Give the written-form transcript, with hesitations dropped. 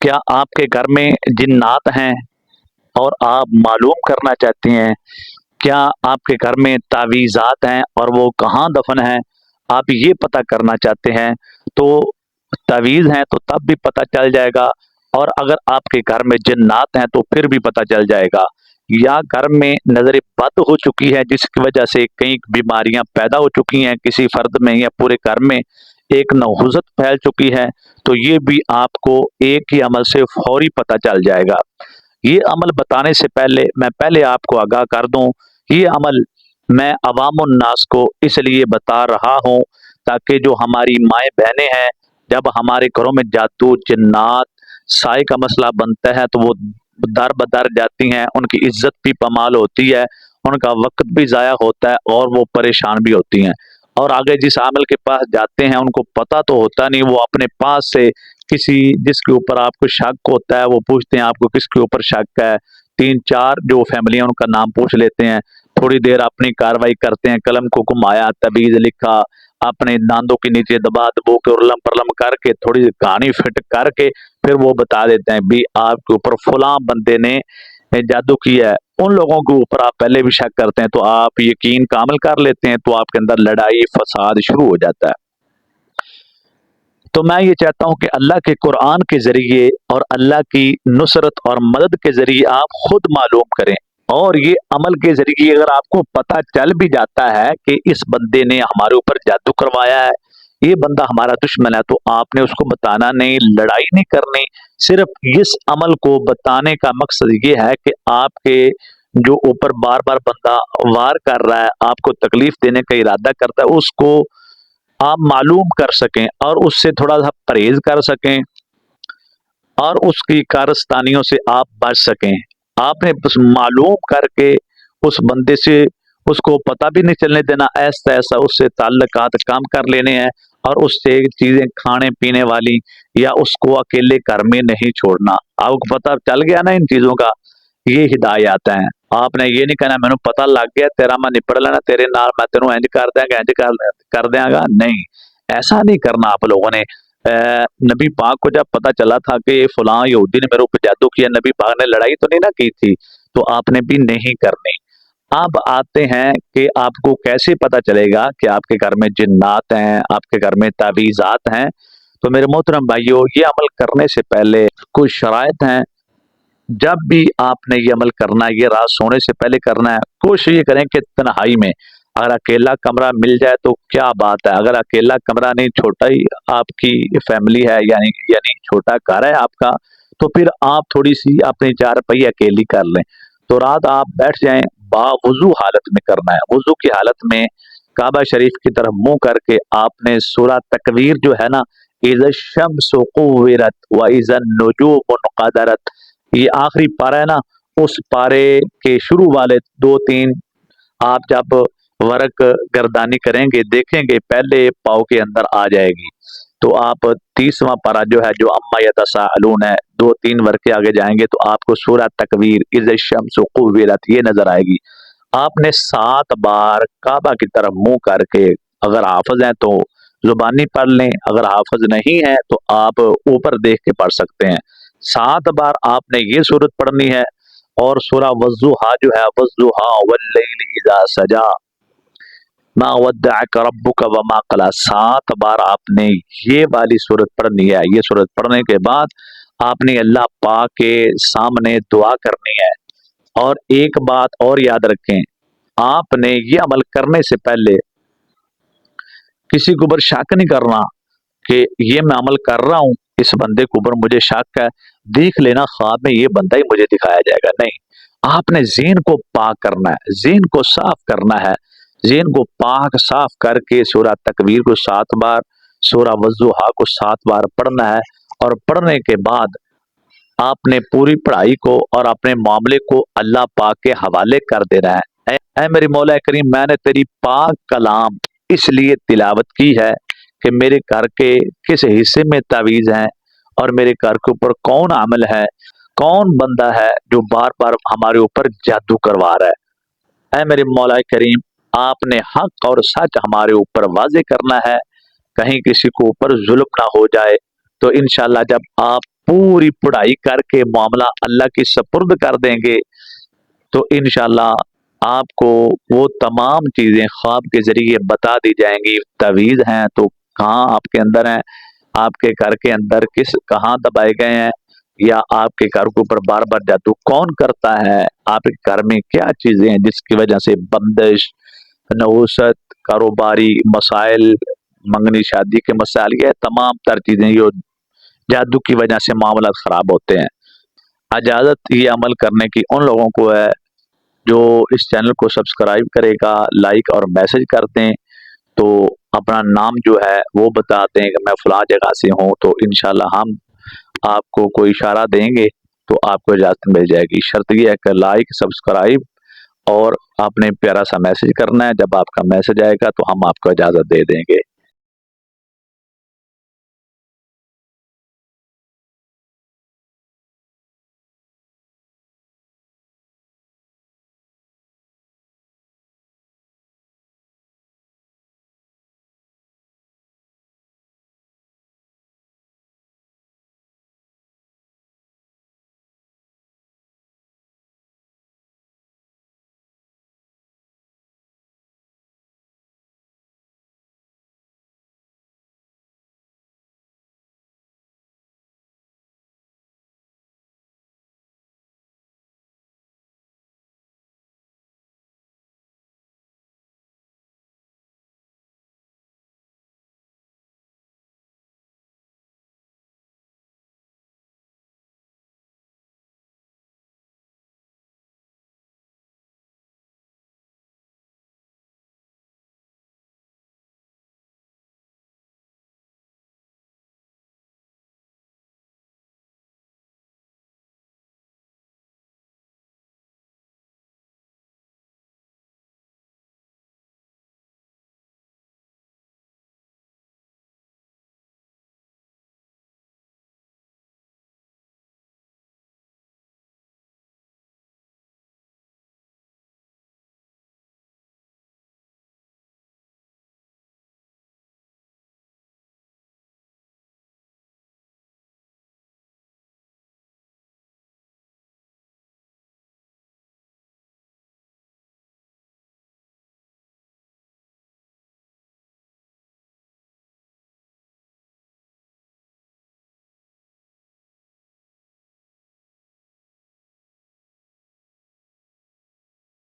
क्या आपके घर में जिन्नात हैं और आप मालूम करना चाहते हैं? क्या आपके घर में तावीज़ात हैं और वो कहाँ दफन हैं, आप ये पता करना चाहते हैं? तो तावीज़ हैं तो तब भी पता चल जाएगा, और अगर आपके घर में जिन्नात हैं तो फिर भी पता चल जाएगा। या घर में नज़र बद हो चुकी है जिसकी वजह से कई बीमारियां पैदा हो चुकी हैं किसी फर्द में या पूरे घर में, एक नहुज़त फैल चुकी है, तो ये भी आपको एक ही अमल से फौरी पता चल जाएगा। ये अमल बताने से पहले मैं पहले आपको आगाह कर दूं, ये अमल मैं अवामुन्नास को इसलिए बता रहा हूं ताकि जो हमारी माएँ बहनें हैं, जब हमारे घरों में जादू जिन्नात साए का मसला बनता है तो वो दर बदर जाती हैं, उनकी इज्जत भी पमाल होती है, उनका वक्त भी ज़ाया होता है और वो परेशान भी होती हैं। और आगे जिस आमिल के पास जाते हैं उनको पता तो होता नहीं, वो अपने पास से किसी जिसके ऊपर आपको शक होता है वो पूछते हैं आपको किसके ऊपर शक है, तीन चार जो फैमिली है उनका नाम पूछ लेते हैं, थोड़ी देर अपनी कार्रवाई करते हैं, कलम को घुमाया, तबीज लिखा, अपने दांतों के नीचे दबा दबो के उर्लम परलम करके थोड़ी कहानी फिट करके फिर वो बता देते हैं भी आपके ऊपर फलां बंदे ने जादू किया है। उन लोगों के ऊपर आप पहले भी शक करते हैं तो आप यकीन कामिल कर लेते हैं, तो आपके अंदर लड़ाई फसाद शुरू हो जाता है। तो मैं ये चाहता हूं कि अल्लाह के कुरान के जरिए और अल्लाह की नुसरत और मदद के जरिए आप खुद मालूम करें, और ये अमल के जरिए अगर आपको पता चल भी जाता है कि इस बंदे ने हमारे ऊपर जादू करवाया है, ये बंदा हमारा दुश्मन है, तो आपने उसको बताना नहीं, लड़ाई नहीं करनी। सिर्फ इस अमल को बताने का मकसद ये है कि आपके जो ऊपर बार बार बंदा वार कर रहा है, आपको तकलीफ देने का इरादा करता है, उसको आप मालूम कर सकें और उससे थोड़ा सा परहेज कर सकें और उसकी कारस्तानियों से आप बच सकें। आपने बस मालूम करके उस बंदे से उसको पता भी नहीं चलने देना, ऐसा ऐसा उससे ताल्लुकात काम कर लेने हैं और उससे चीजें खाने पीने वाली, या उसको अकेले घर में नहीं छोड़ना। आपको पता चल गया ना इन चीजों का, ये हिदायत हैं। आपने ये नहीं कहना मैंने पता लग गया तेरा मैं निपट लेना तेरे नाल, मैं तेनों इंज कर देंगा इंज कर देंगा, नहीं, ऐसा नहीं करना आप लोगों ने। नबी पाक को जब पता चला था कि फलां यहूदी ने मेरे ऊपर जादू किया, नबी पाक ने लड़ाई तो नहीं ना की थी, तो आपने भी नहीं करनी। अब आते हैं कि आपको कैसे पता चलेगा कि आपके घर में जिन्नात हैं, आपके घर में तावीज़ात हैं। तो मेरे मोहतरम भाइयों, ये अमल करने से पहले कुछ शराइत हैं। जब भी आपने ये अमल करना है, ये रात सोने से पहले करना है, कोशिश ये करें कि तन्हाई में, अगर अकेला कमरा मिल जाए तो क्या बात है, अगर अकेला कमरा नहीं, छोटा ही आपकी फैमिली है यानी यानी छोटा घर है आपका, तो फिर आप थोड़ी सी अपनी चारपाई अकेली कर लें। तो रात आप बैठ जाएं, बावुजू हालत में करना है, वुजू की हालत में काबा शरीफ की तरफ मुंह करके आपने सूरह तकवीर जो है ना, इज़ शम्सु कुव्विरत व इज़ नुजूमु क़दरत, ये आखिरी पारा है ना, उस पारे के शुरू वाले दो तीन आप जब वर्क गर्दानी करेंगे देखेंगे पहले पाव के अंदर आ जाएगी। तो आप 30वां पारा जो है, जो अम्मा यतसाअलून है, दो तीन वर्क के आगे जाएंगे तो आपको सूरह तकवीर इज़ शम्सु कुव्विरत ये नजर आएगी। आपने 7 बार काबा की तरफ मुंह करके, अगर हाफिज हैं तो जुबानी पढ़ लें, अगर हाफिज नहीं है तो आप ऊपर देख के पढ़ सकते हैं। 7 बार आपने ये सूरत पढ़नी है, और सूरह वज़्ज़ुहा जो है, वज़्ज़ुहा वल्लैलि इज़ा सजा मा वद्दअक रब्बुक वमा क़ला, 7 बार आपने ये वाली सूरत पढ़नी है। ये सूरत पढ़ने के बाद आपने अल्लाह पाक के सामने दुआ करनी है। और एक बात और याद रखें, आपने ये अमल करने से पहले किसी के ऊपर शक नहीं करना कि ये मैं अमल कर रहा हूं, इस बंदे के ऊपर मुझे शक है, देख लेना ख्वाब में ये बंदा ही मुझे दिखाया जाएगा, नहीं। आपने ज़हन को पाक करना है, ज़हन को साफ करना है, ज़हन को पाक साफ करके सूरह तकवीर को 7 बार, सूरह वज़्ज़ुहा को 7 बार पढ़ना है। और पढ़ने के बाद आपने पूरी पढ़ाई को और अपने मामले को अल्लाह पाक के हवाले कर देना है। ऐ मेरे मौला करीम, मैंने तेरी पाक कलाम इसलिए तिलावत की है कि मेरे घर के किस हिस्से में तावीज़ हैं, और मेरे घर के ऊपर कौन अमल है, कौन बंदा है जो बार बार हमारे ऊपर जादू करवा रहा है। ऐ मेरे मौला करीम, आपने हक और सच हमारे ऊपर वाज़े करना है, कहीं किसी को ऊपर जुल्म ना हो जाए। तो इंशाअल्लाह जब आप पूरी पढ़ाई करके मामला अल्लाह की सपुर्द कर देंगे तो इंशाल्लाह आपको वो तमाम चीजें ख्वाब के जरिए बता दी जाएंगी। तवीज़ हैं तो कहाँ आपके अंदर हैं, आपके घर के अंदर किस कहाँ दबाए गए हैं, या आपके घर के ऊपर बार बार जादू कौन करता है, आपके घर में क्या चीजें हैं जिसकी वजह से बंदिश, नहुसत, कारोबारी मसाइल, मंगनी शादी के मसाइल, ये तमाम तर चीजें ये जादू की वजह से मामला खराब होते हैं। इजाजत ये अमल करने की उन लोगों को है जो इस चैनल को सब्सक्राइब करेगा, लाइक और मैसेज कर दें, तो अपना नाम जो है वो बता दें कि मैं फलां जगह से हूँ, तो इंशाल्लाह हम आपको कोई इशारा देंगे तो आपको इजाज़त मिल जाएगी। शर्त यह है कि लाइक, सब्सक्राइब और आपने प्यारा सा मैसेज करना है। जब आपका मैसेज आएगा तो हम आपको इजाज़त दे देंगे।